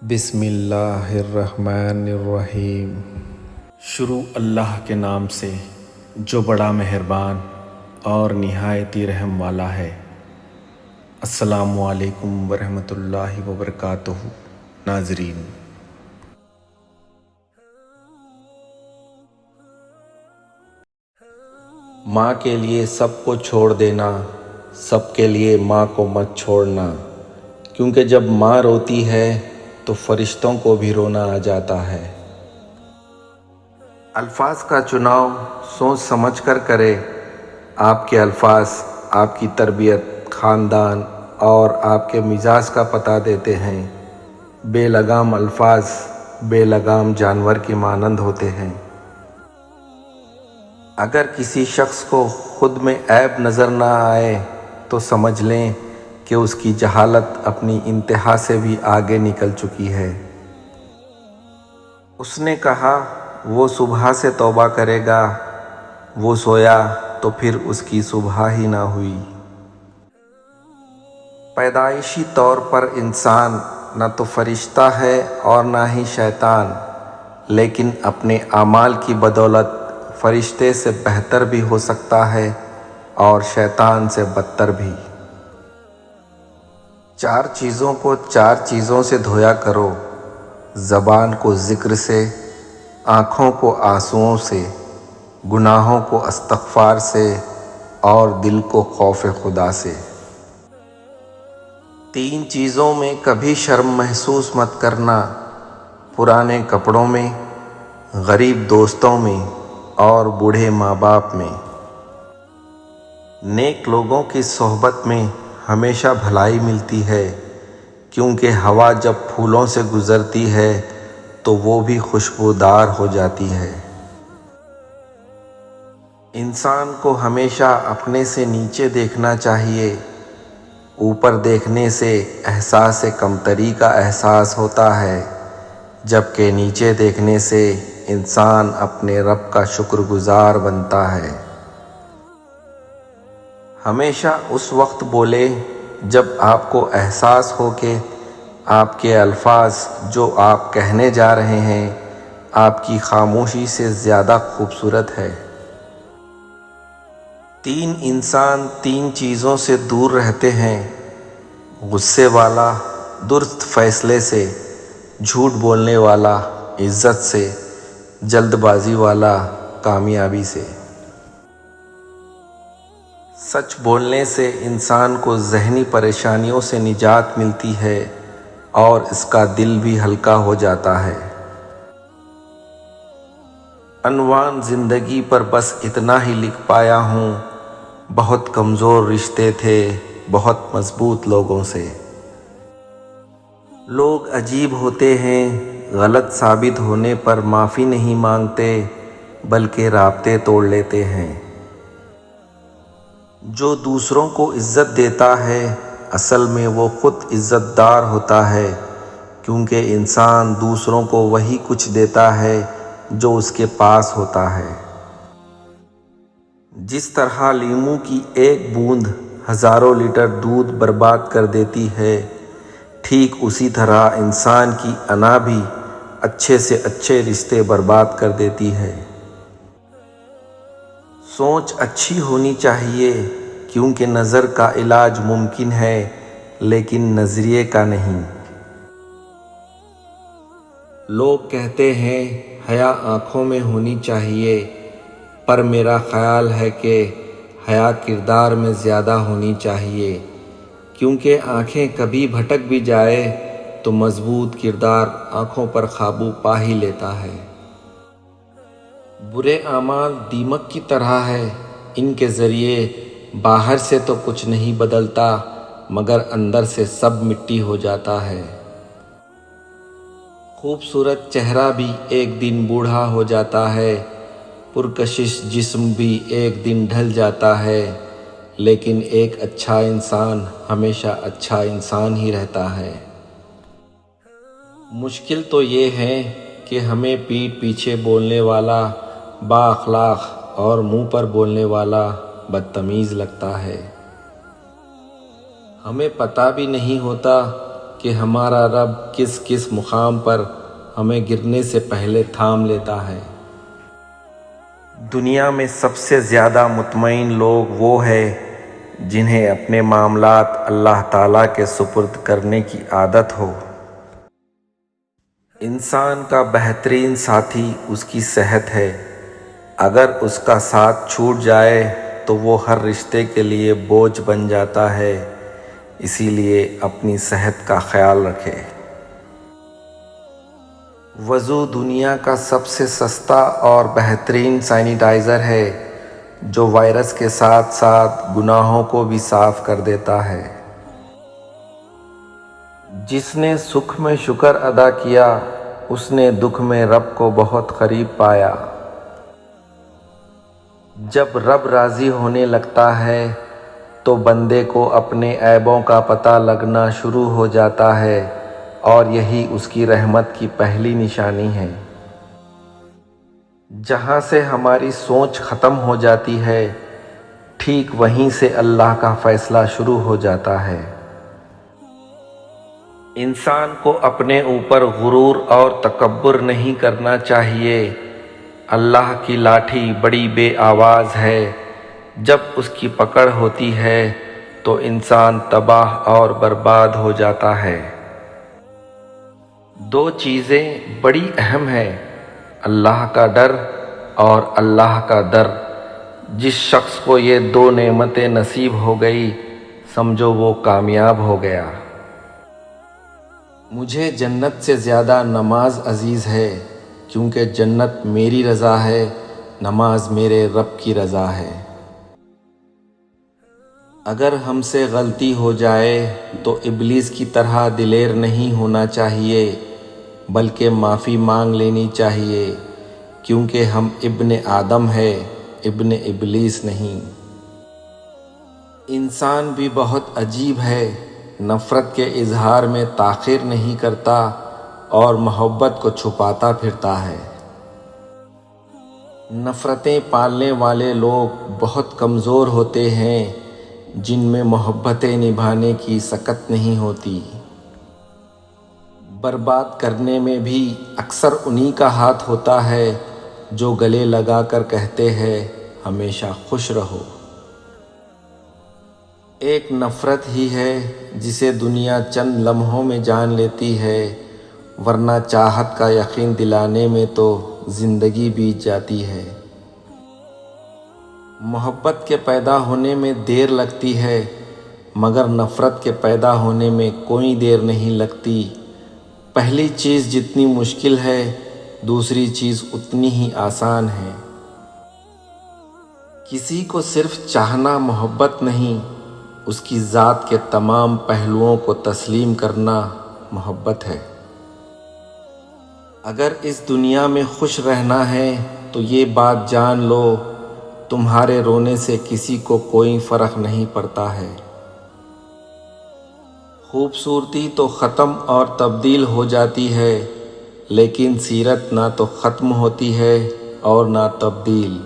بسم اللہ الرحمن الرحیم۔ شروع اللہ کے نام سے جو بڑا مہربان اور نہایت ہی رحم والا ہے۔ السلام علیکم ورحمۃ اللہ وبرکاتہ۔ ناظرین، ماں کے لیے سب کو چھوڑ دینا، سب کے لیے ماں کو مت چھوڑنا، کیونکہ جب ماں روتی ہے تو فرشتوں کو بھی رونا آ جاتا ہے۔ الفاظ کا چناؤ سوچ سمجھ کر کرے۔ آپ کے الفاظ آپ کی تربیت، خاندان اور آپ کے مزاج کا پتہ دیتے ہیں۔ بے لگام الفاظ بے لگام جانور کی مانند ہوتے ہیں۔ اگر کسی شخص کو خود میں عیب نظر نہ آئے تو سمجھ لیں کہ اس کی جہالت اپنی انتہا سے بھی آگے نکل چکی ہے۔ اس نے کہا وہ صبح سے توبہ کرے گا، وہ سویا تو پھر اس کی صبح ہی نہ ہوئی۔ پیدائشی طور پر انسان نہ تو فرشتہ ہے اور نہ ہی شیطان، لیکن اپنے اعمال کی بدولت فرشتے سے بہتر بھی ہو سکتا ہے اور شیطان سے بدتر بھی۔ 4 چیزوں کو 4 چیزوں سے دھویا کرو: زبان کو ذکر سے، آنکھوں کو آنسوؤں سے، گناہوں کو استغفار سے اور دل کو خوف خدا سے۔ 3 چیزوں میں کبھی شرم محسوس مت کرنا: پرانے کپڑوں میں، غریب دوستوں میں اور بوڑھے ماں باپ میں۔ نیک لوگوں کی صحبت میں ہمیشہ بھلائی ملتی ہے، کیونکہ ہوا جب پھولوں سے گزرتی ہے تو وہ بھی خوشبودار ہو جاتی ہے۔ انسان کو ہمیشہ اپنے سے نیچے دیکھنا چاہیے۔ اوپر دیکھنے سے احساس کمتری کا احساس ہوتا ہے، جبکہ نیچے دیکھنے سے انسان اپنے رب کا شکر گزار بنتا ہے۔ ہمیشہ اس وقت بولے جب آپ کو احساس ہو کہ آپ کے الفاظ جو آپ کہنے جا رہے ہیں آپ کی خاموشی سے زیادہ خوبصورت ہے۔ 3 انسان 3 چیزوں سے دور رہتے ہیں: غصے والا درست فیصلے سے، جھوٹ بولنے والا عزت سے، جلد بازی والا کامیابی سے۔ سچ بولنے سے انسان کو ذہنی پریشانیوں سے نجات ملتی ہے اور اس کا دل بھی ہلکا ہو جاتا ہے۔ عنوان زندگی پر بس اتنا ہی لکھ پایا ہوں: بہت کمزور رشتے تھے بہت مضبوط لوگوں سے۔ لوگ عجیب ہوتے ہیں، غلط ثابت ہونے پر معافی نہیں مانگتے بلکہ رابطے توڑ لیتے ہیں۔ جو دوسروں کو عزت دیتا ہے اصل میں وہ خود عزت دار ہوتا ہے، کیونکہ انسان دوسروں کو وہی کچھ دیتا ہے جو اس کے پاس ہوتا ہے۔ جس طرح لیموں کی ایک بوند ہزاروں لیٹر دودھ برباد کر دیتی ہے، ٹھیک اسی طرح انسان کی انا بھی اچھے سے اچھے رشتے برباد کر دیتی ہے۔ سوچ اچھی ہونی چاہیے، کیونکہ نظر کا علاج ممکن ہے لیکن نظریے کا نہیں۔ لوگ کہتے ہیں حیا آنکھوں میں ہونی چاہیے، پر میرا خیال ہے کہ حیا کردار میں زیادہ ہونی چاہیے، کیونکہ آنکھیں کبھی بھٹک بھی جائے تو مضبوط کردار آنکھوں پر قابو پا ہی لیتا ہے۔ برے اعمال دیمک کی طرح ہے، ان کے ذریعے باہر سے تو کچھ نہیں بدلتا مگر اندر سے سب مٹی ہو جاتا ہے۔ خوبصورت چہرہ بھی ایک دن بوڑھا ہو جاتا ہے، پرکشش جسم بھی ایک دن ڈھل جاتا ہے، لیکن ایک اچھا انسان ہمیشہ اچھا انسان ہی رہتا ہے۔ مشکل تو یہ ہے کہ ہمیں پیٹھ پیچھے بولنے والا با اخلاق اور منہ پر بولنے والا بدتمیز لگتا ہے۔ ہمیں پتہ بھی نہیں ہوتا کہ ہمارا رب کس کس مقام پر ہمیں گرنے سے پہلے تھام لیتا ہے۔ دنیا میں سب سے زیادہ مطمئن لوگ وہ ہیں جنہیں اپنے معاملات اللہ تعالیٰ کے سپرد کرنے کی عادت ہو۔ انسان کا بہترین ساتھی اس کی صحت ہے۔ اگر اس کا ساتھ چھوٹ جائے تو وہ ہر رشتے کے لیے بوجھ بن جاتا ہے، اسی لیے اپنی صحت کا خیال رکھے۔ وضو دنیا کا سب سے سستا اور بہترین سینیٹائزر ہے جو وائرس کے ساتھ ساتھ گناہوں کو بھی صاف کر دیتا ہے۔ جس نے سکھ میں شکر ادا کیا اس نے دکھ میں رب کو بہت قریب پایا۔ جب رب راضی ہونے لگتا ہے تو بندے کو اپنے عیبوں کا پتہ لگنا شروع ہو جاتا ہے، اور یہی اس کی رحمت کی پہلی نشانی ہے۔ جہاں سے ہماری سوچ ختم ہو جاتی ہے، ٹھیک وہیں سے اللہ کا فیصلہ شروع ہو جاتا ہے۔ انسان کو اپنے اوپر غرور اور تکبر نہیں کرنا چاہیے۔ اللہ کی لاٹھی بڑی بے آواز ہے، جب اس کی پکڑ ہوتی ہے تو انسان تباہ اور برباد ہو جاتا ہے۔ دو چیزیں بڑی اہم ہیں، اللہ کا ڈر اور اللہ کا در۔ جس شخص کو یہ دو نعمتیں نصیب ہو گئی سمجھو وہ کامیاب ہو گیا۔ مجھے جنت سے زیادہ نماز عزیز ہے، کیونکہ جنت میری رضا ہے، نماز میرے رب کی رضا ہے۔ اگر ہم سے غلطی ہو جائے تو ابلیس کی طرح دلیر نہیں ہونا چاہیے، بلکہ معافی مانگ لینی چاہیے، کیونکہ ہم ابن آدم ہے، ابن ابلیس نہیں۔ انسان بھی بہت عجیب ہے، نفرت کے اظہار میں تاخیر نہیں کرتا اور محبت کو چھپاتا پھرتا ہے۔ نفرتیں پالنے والے لوگ بہت کمزور ہوتے ہیں جن میں محبتیں نبھانے کی سکت نہیں ہوتی۔ برباد کرنے میں بھی اکثر انہی کا ہاتھ ہوتا ہے جو گلے لگا کر کہتے ہیں ہمیشہ خوش رہو۔ ایک نفرت ہی ہے جسے دنیا چند لمحوں میں جان لیتی ہے، ورنہ چاہت کا یقین دلانے میں تو زندگی بیت جاتی ہے۔ محبت کے پیدا ہونے میں دیر لگتی ہے، مگر نفرت کے پیدا ہونے میں کوئی دیر نہیں لگتی۔ پہلی چیز جتنی مشکل ہے دوسری چیز اتنی ہی آسان ہے۔ کسی کو صرف چاہنا محبت نہیں، اس کی ذات کے تمام پہلوؤں کو تسلیم کرنا محبت ہے۔ اگر اس دنیا میں خوش رہنا ہے تو یہ بات جان لو، تمہارے رونے سے کسی کو کوئی فرق نہیں پڑتا ہے۔ خوبصورتی تو ختم اور تبدیل ہو جاتی ہے، لیکن سیرت نہ تو ختم ہوتی ہے اور نہ تبدیل۔